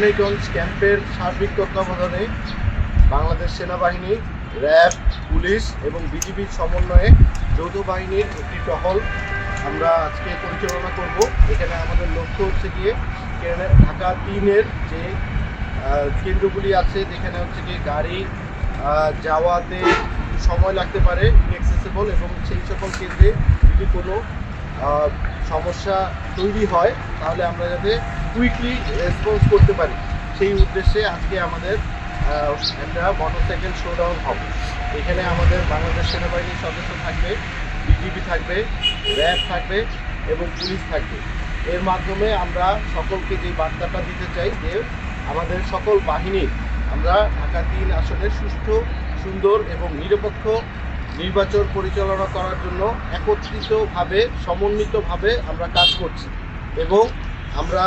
কেরানীগঞ্জ ক্যাম্পের সার্বিক তত্ত্বাবধানে বাংলাদেশ সেনাবাহিনী, র্যাব, পুলিশ এবং বিজিবির সমন্বয়ে যৌথ বাহিনীর একটি টহল আমরা আজকে পরিচালনা করব। এখানে আমাদের লক্ষ্য হচ্ছে গিয়ে ঢাকা 3-এর যে কেন্দ্রগুলি আছে, যেখানে হচ্ছে গিয়ে গাড়ি যাওয়াতে সময় লাগতে পারে, ইনএক্সেসিবল, এবং সেই সকল কেন্দ্রে যদি কোনো সমস্যা তৈরি হয় তাহলে আমরা যাতে কুইকলি রেসপন্স করতে পারি, সেই উদ্দেশ্যে আজকে আমাদের একটা মোটরসাইকেল শোডাউন হবে। এখানে আমাদের বাংলাদেশ সেনাবাহিনীর সদস্য থাকবে, বিজিবি থাকবে, র্যাব থাকবে এবং পুলিশ থাকবে। এর মাধ্যমে আমরা সকলকে যে বার্তাটা দিতে চাই যে আমাদের সকল বাহিনী আমরা ঢাকা 3 আসনের সুষ্ঠু, সুন্দর এবং নিরপেক্ষ নির্বাচন পরিচালনা করার জন্য একত্রিতভাবে, সমন্বিতভাবে আমরা কাজ করছি এবং আমরা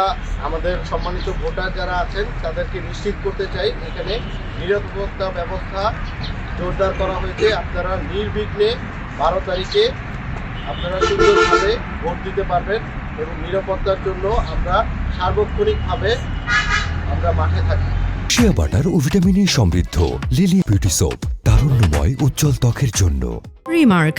আমাদের সম্মানিত ভোটার যারা আছেন তাদেরকে নিশ্চিত করতে চাই এখানে নিরাপত্তা ব্যবস্থা জোরদার করা হয়েছে। আপনারা নির্বিঘ্নে 12 তারিখে আপনারা সুন্দরভাবে ভোট দিতে পারবেন এবং নিরাপত্তার জন্য আমরা সার্বক্ষণিকভাবে আমরা মাঠে থাকি। শিয়া বাটার ও ভিটামিনে সমৃদ্ধ লিলি বিউটি সোপ, তারুণ্যময় উজ্জ্বল ত্বকের জন্য। রিমার্ক